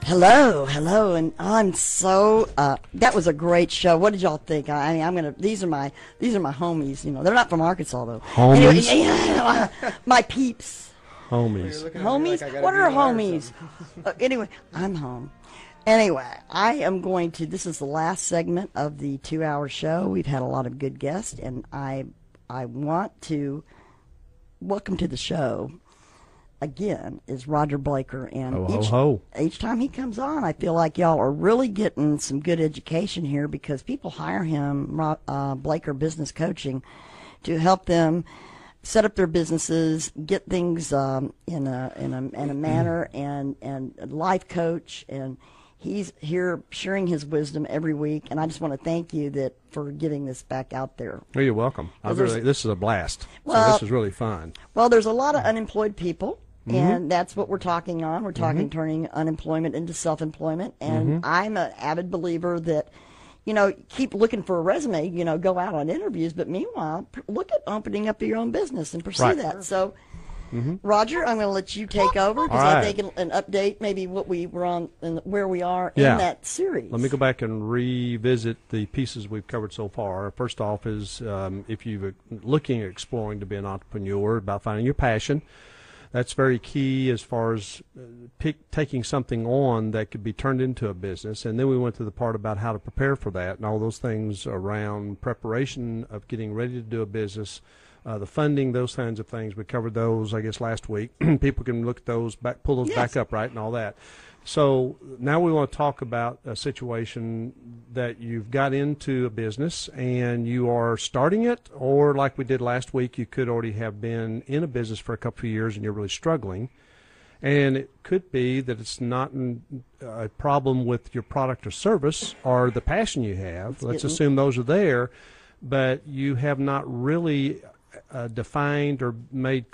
Hello, hello, and I'm so that was a great show. What did y'all think? I mean, these are my homies. You know, they're not from Arkansas though. Homies? Anyway, my peeps. Homies. Homies? What are homies? Anyway, I'm home. Anyway, I am going to. This is the last segment of the 2-hour show. We've had a lot of good guests, and I want to welcome to the show. Again, is Rodger Blaker, and each time he comes on, I feel like y'all are really getting some good education here because people hire him, Blaker Business Coaching, to help them set up their businesses, get things in a manner, and a life coach, and he's here sharing his wisdom every week, and I just want to thank you for getting this back out there. Well, you're welcome. This is a blast. Well, so this is really fun. Well, there's a lot of unemployed people. And that's what we're talking on. We're talking turning unemployment into self-employment. And I'm an avid believer that, keep looking for a resume, go out on interviews. But meanwhile, look at opening up your own business and pursue that. So, Rodger, I'm going to let you take over because I think an update, maybe what we were on and where we are in that series. Let me go back and revisit the pieces we've covered so far. First off is if you're looking at exploring to be an entrepreneur, about finding your passion. That's very key as far as taking something on that could be turned into a business. And then we went to the part about how to prepare for that and all those things around preparation of getting ready to do a business, the funding, those kinds of things. We covered those, I guess, last week. People can look at those, pull those back up, right, and all that. So now we want to talk about a situation that you've got into a business and you are starting it, or like we did last week, you could already have been in a business for a couple of years and you're really struggling. And it could be that it's not a problem with your product or service or the passion you have. Let's assume those are there, but you have not really defined or been made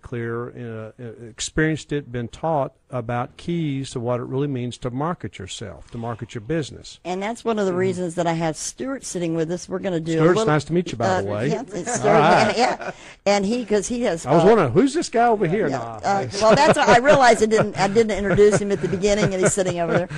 clear, experienced it, been taught about keys to what it really means to market yourself, to market your business. And that's one of the reasons that I have Stuart sitting with us. We're going to do Stuart's a little, nice to meet you, by the way. Yeah, it's Stuart, and because he has. I was wondering, who's this guy over here? Yeah, well, that's I realized I didn't introduce him at the beginning, and he's sitting over there.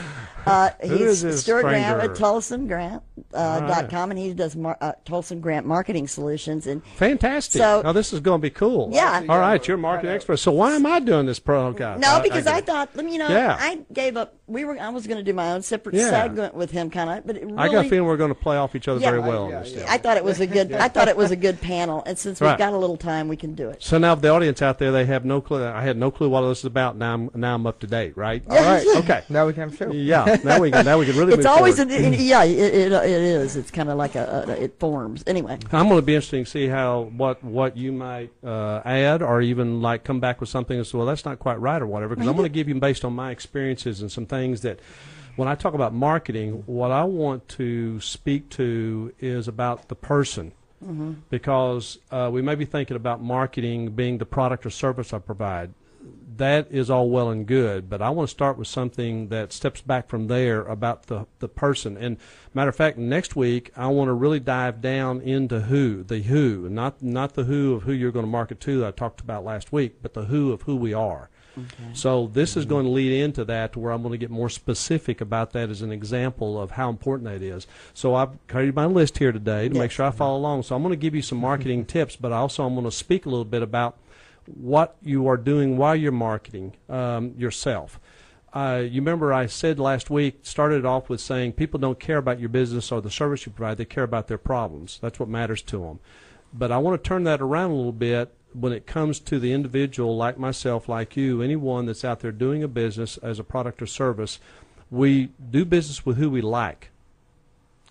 He's Stuart Grant at TolsonGrant.com, and he does Tolson Grant Marketing Solutions. And fantastic. So, now this is going to be cool. Yeah. All right, you're a marketing expert. So why am I doing this podcast? No, because I thought, I gave up. I was going to do my own separate segment with him, kind of. But it really, I got a feeling we're going to play off each other very well. I thought it was a good. I thought it was a good panel, and since we've got a little time, we can do it. So now the audience out there, they have no clue. I had no clue what this is about. Now I'm up to date, right? All right. Okay. Now we can have a show. Yeah. Now we can really. It's always it is. It's kind of like it forms anyway. I'm going to be interesting to see what you might add, or even like come back with something and say, well, that's not quite right or whatever. Because I'm going to give you based on my experiences and some things that. When I talk about marketing, what I want to speak to is about the person, because we may be thinking about marketing being the product or service I provide. That is all well and good, but I want to start with something that steps back from there about the person. And matter of fact, next week I want to really dive down into the who, not the who of who you're going to market to that I talked about last week, but the who of who we are. Okay. So this is going to lead into that to where I'm going to get more specific about that as an example of how important that is. So I've created my list here today to make sure I follow along. So I'm going to give you some marketing tips, but also I'm going to speak a little bit about what you are doing while you're marketing yourself. You remember I said last week, started off with saying people don't care about your business or the service you provide. They care about their problems. That's what matters to them. But I want to turn that around a little bit when it comes to the individual like myself, like you, anyone that's out there doing a business as a product or service. We do business with who we like.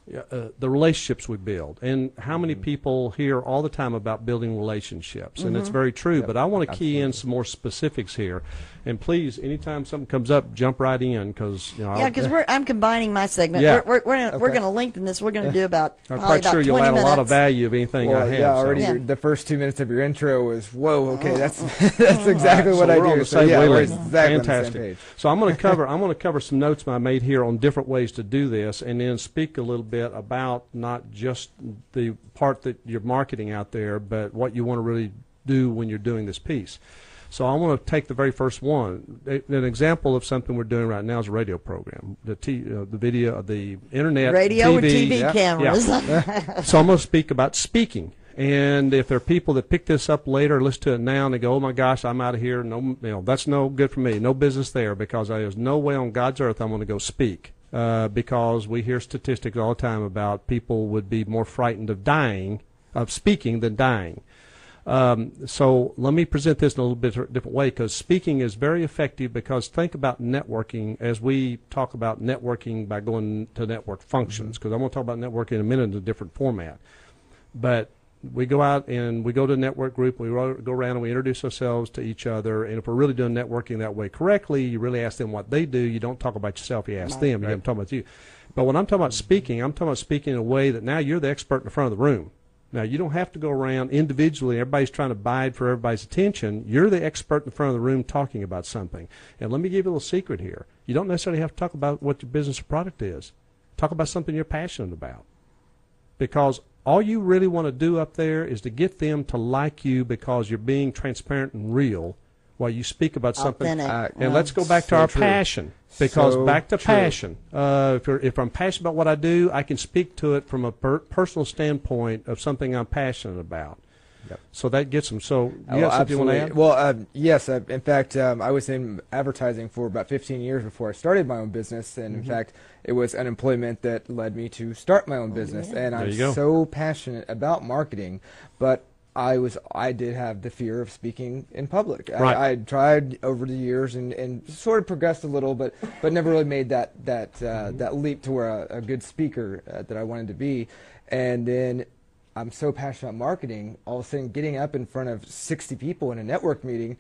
The relationships we build, and how many people hear all the time about building relationships, and it's very true. But I want to key in some more specifics here, and please, anytime something comes up, jump right in because because I'm combining my segment. Yeah. We're going to lengthen this. We're going to do about I'm quite sure you'll add a lot of value of anything I have. Yeah, already the first 2 minutes of your intro was whoa. Okay, that's exactly what I do. On the same we're exactly fantastic. On the same page. So I'm going to cover some notes I made here on different ways to do this, and then speak a little bit about not just the part that you're marketing out there, but what you want to really do when you're doing this piece. So I want to take the very first one. An example of something we're doing right now is a radio program, the video, the internet, radio TV. with TV cameras. Yeah. So I'm going to speak about speaking. And if there are people that pick this up later, listen to it now, and they go, "Oh my gosh, I'm out of here. No, that's no good for me. No business there, because there's no way on God's earth I'm going to go speak." Because we hear statistics all the time about people would be more frightened of speaking than dying. So let me present this in a little bit different way, because speaking is very effective. Because think about networking as we talk about networking by going to network functions, because I'm going to talk about networking in a minute in a different format. But we go out and we go to a network group, we go around and we introduce ourselves to each other, and if we're really doing networking that way correctly, you really ask them what they do. You don't talk about yourself, you ask them. I'm talking about you. But when I'm talking about speaking, I'm talking about speaking in a way that now you're the expert in the front of the room. Now, you don't have to go around individually. Everybody's trying to bide for everybody's attention. You're the expert in the front of the room talking about something. And let me give you a little secret here. You don't necessarily have to talk about what your business or product is. Talk about something you're passionate about. Because all you really want to do up there is to get them to like you because you're being transparent and real while you speak about something. And let's go back to our passion. Because back to passion. If I'm passionate about what I do, I can speak to it from a personal standpoint of something I'm passionate about. Yep. So that gets them. So you have something you want to add? Well, yes. In fact, I was in advertising for about 15 years before I started my own business, and in fact, it was unemployment that led me to start my own business. And I'm so passionate about marketing, but I did have the fear of speaking in public. Right. I tried over the years and sort of progressed a little, but never really made that leap to where a good speaker that I wanted to be. And then I'm so passionate about marketing, all of a sudden getting up in front of 60 people in a network meeting,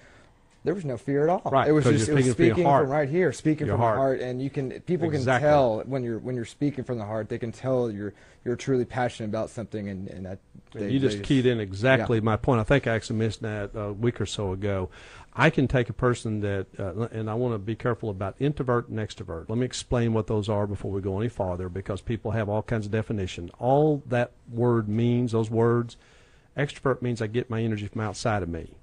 there was no fear at all. Right. It was just speaking from right here, speaking your from heart. the heart, and people can tell when you're speaking from the heart. They can tell you're truly passionate about something, and that you just keyed in exactly my point. I think I actually missed that a week or so ago. I can take a person that, and I want to be careful about introvert and extrovert. Let me explain what those are before we go any farther, because people have all kinds of definition. All that word means, those words, extrovert means I get my energy from outside of me.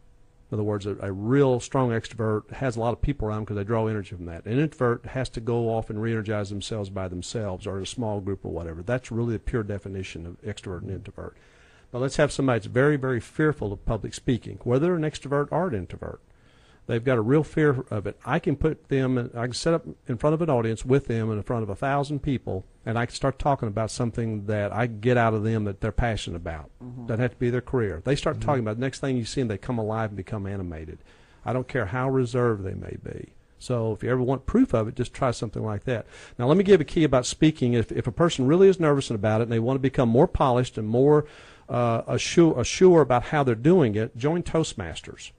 In other words, a real strong extrovert has a lot of people around because they draw energy from that. An introvert has to go off and re-energize themselves by themselves or in a small group or whatever. That's really the pure definition of extrovert and introvert. But let's have somebody that's very, very fearful of public speaking, whether they're an extrovert or an introvert. They've got a real fear of it. I can put them, I can set up in front of an audience with them in front of 1,000 people, and I can start talking about something that I get out of them that they're passionate about. Doesn't have to be their career. They start talking about it. The next thing you see them, they come alive and become animated. I don't care how reserved they may be. So if you ever want proof of it, just try something like that. Now, let me give a key about speaking. If a person really is nervous about it and they want to become more polished and more assure about how they're doing it, join Toastmasters.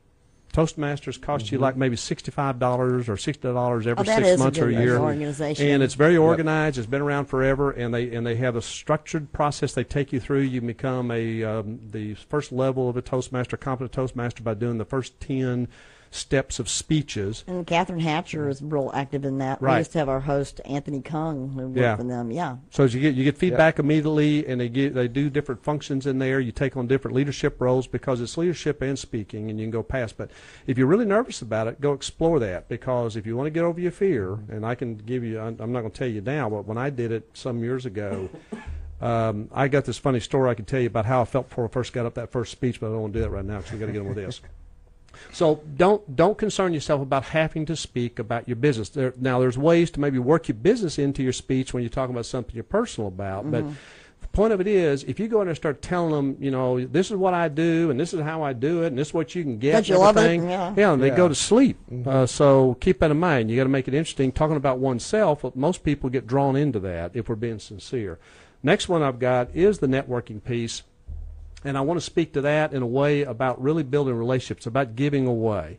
Toastmasters cost you like maybe $65 or $60 every 6 months or a year, and it's very organized. It's been around forever, and they have a structured process they take you through. You become the first level of a Toastmaster, competent Toastmaster, by doing the first 10 steps of speeches. And Catherine Hatcher is real active in that. Right. We used to have our host Anthony Kung who worked with them. Yeah. So as you get feedback immediately, and they do different functions in there. You take on different leadership roles because it's leadership and speaking, and you can go past. But if you're really nervous about it, go explore that, because if you want to get over your fear, and I can give you, I'm not going to tell you now, but when I did it some years ago. I got this funny story I can tell you about how I felt before I first got up that first speech, but I don't want to do that right now because we got to get on with this. So don't concern yourself about having to speak about your business. Now, there's ways to maybe work your business into your speech when you're talking about something you're personal about. But the point of it is, if you go in there and start telling them, this is what I do, and this is how I do it, and this is what you can get, don't you love it? Yeah, and they go to sleep. So keep that in mind. You got to make it interesting. Talking about oneself, most people get drawn into that if we're being sincere. Next one I've got is the networking piece. And I want to speak to that in a way about really building relationships, about giving away.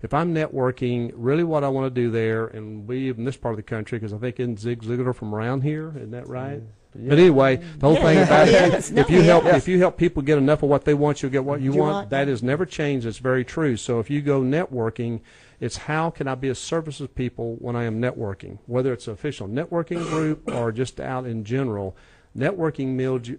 If I'm networking, really what I want to do there, and we in this part of the country, because I think isn't Zig Ziglar from around here, isn't that right? Yeah. But anyway, the whole thing about it, if you help people get enough of what they want, you'll get what you want. That has never changed. It's very true. So if you go networking, it's how can I be of service to people when I am networking, whether it's an official networking group or just out in general. Networking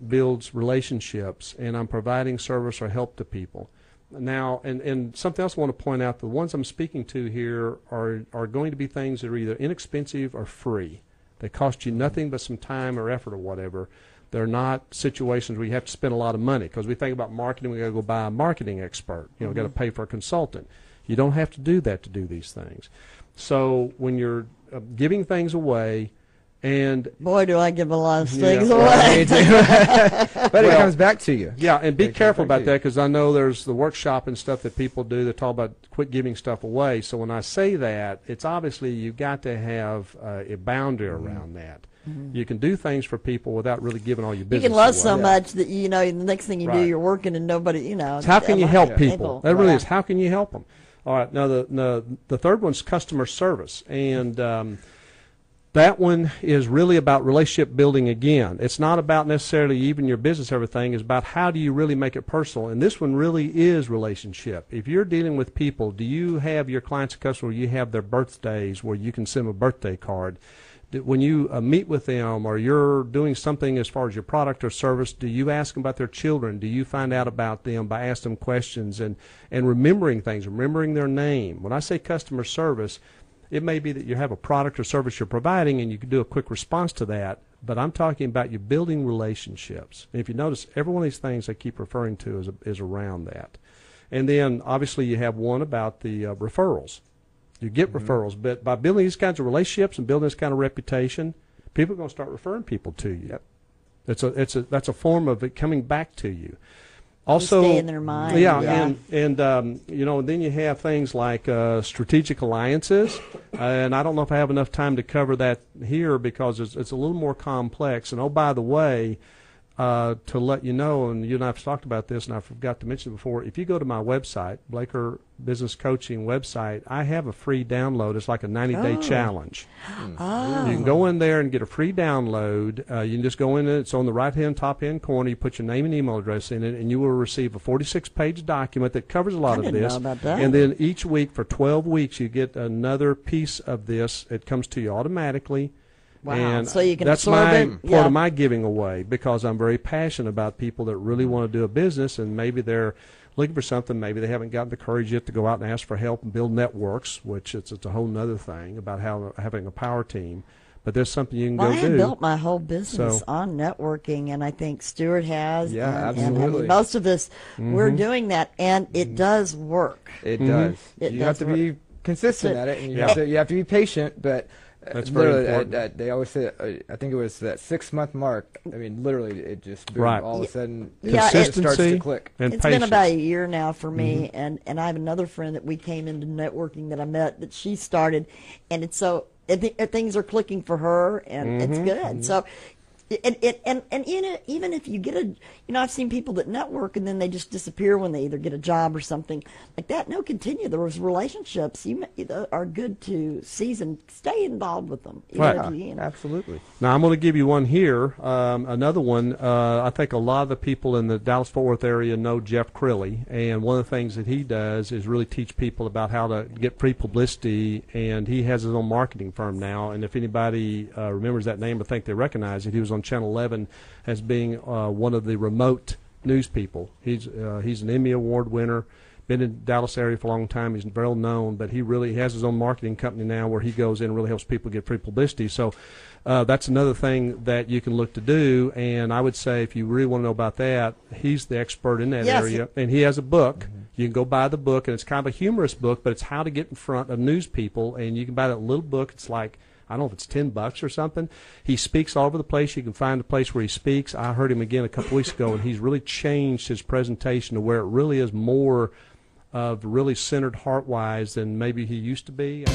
builds relationships, and I'm providing service or help to people. Now, and something else I want to point out, the ones I'm speaking to here are going to be things that are either inexpensive or free. They cost you nothing but some time or effort or whatever. They're not situations where you have to spend a lot of money, because we think about marketing, we got to go buy a marketing expert. You know, got to pay for a consultant. You don't have to do that to do these things. So when you're giving things away, and boy, do I give a lot of things away. But it comes back to you. Yeah, and be careful about that, because I know there's the workshop and stuff that people do that talk about quit giving stuff away. So when I say that, it's obviously you've got to have a boundary around that. You can do things for people without really giving all your business You can love away. so much that, you know, the next thing you do, Right. you're working and nobody, you know. So how can you help people? people? That really Yeah. is. How can you help them? All right. Now, the third one's customer service. And that one is really about relationship building again. It's not about necessarily even your business, everything. It's about how do you really make it personal. And this one really is relationship. If you're dealing with people, do you have your clients and customers, you have their birthdays where you can send them a birthday card? When you meet with them, or you're doing something as far as your product or service, do you ask them about their children? Do you find out about them by asking them questions and remembering things, remembering their name? When I say customer service, it may be that you have a product or service you're providing and you can do a quick response to that, but I'm talking about you building relationships. And if you notice, every one of these things I keep referring to is around that. And then obviously you have one about the referrals. You get referrals, but by building these kinds of relationships and building this kind of reputation, people are going to start referring people to you. Yep. That's a form of it coming back to you. Also, stay in their mind. Yeah, and you know, then you have things like strategic alliances, and I don't know if I have enough time to cover that here because it's a little more complex. And oh, by the way, to let you know, and you and I have talked about this, and I forgot to mention it before, if you go to my website, Blaker Business Coaching website, I have a free download. It's like a 90-day challenge. Oh. You can go in there and get a free download. You can just go in, it's on the right-hand top-hand corner. You put your name and email address in it, and you will receive a 46-page document that covers a lot of this. I didn't know about that. And then each week for 12 weeks, you get another piece of this. It comes to you automatically. Wow. And So you can that's absorb my it. part of my giving away, because I'm very passionate about people that really want to do a business, and maybe they're looking for something. Maybe they haven't gotten the courage yet to go out and ask for help and build networks, which it's a whole other thing about having a power team. But there's something you can Well, go I do. have built my whole business So- on networking, and I think Stuart has. Yeah, and absolutely. most of us, we're doing that, and it does work. It does. It You does have to be consistent at it, and Yeah. you have to be patient. But That's very literally, important. they always say, I think it was that 6-month mark. I mean, literally, it just boom, Right. all of a sudden Yeah, it starts to Consistency click. and It's patience. been about a year now for me, and I have another friend that we came into networking that I met that she started, and it's so things are clicking for her, and it's good. So, and even if you get I've seen people that network and then they just disappear when they either get a job or something like that. No, continue. Those relationships are good to seize and stay involved with them. even Right. if you know. Absolutely. Now, I'm going to give you one here. Another one, I think a lot of the people in the Dallas-Fort Worth area know Jeff Crilly, and one of the things that he does is really teach people about how to get free publicity, and he has his own marketing firm now, and if anybody remembers that name, I think they recognize it. He was on Channel 11 as being one of the remote news people. He's an Emmy Award winner, been in the Dallas area for a long time. He's well known, but he has his own marketing company now where he goes in and really helps people get free publicity. So that's another thing that you can look to do, and I would say if you really want to know about that, he's the expert in that Yes. area, and he has a book. You can go buy the book, and it's kind of a humorous book, but it's how to get in front of news people, and you can buy that little book. It's like, I don't know if it's $10 or something. He speaks all over the place. You can find a place where he speaks. I heard him again a couple weeks ago, and he's really changed his presentation to where it really is more of really centered heart-wise than maybe he used to be.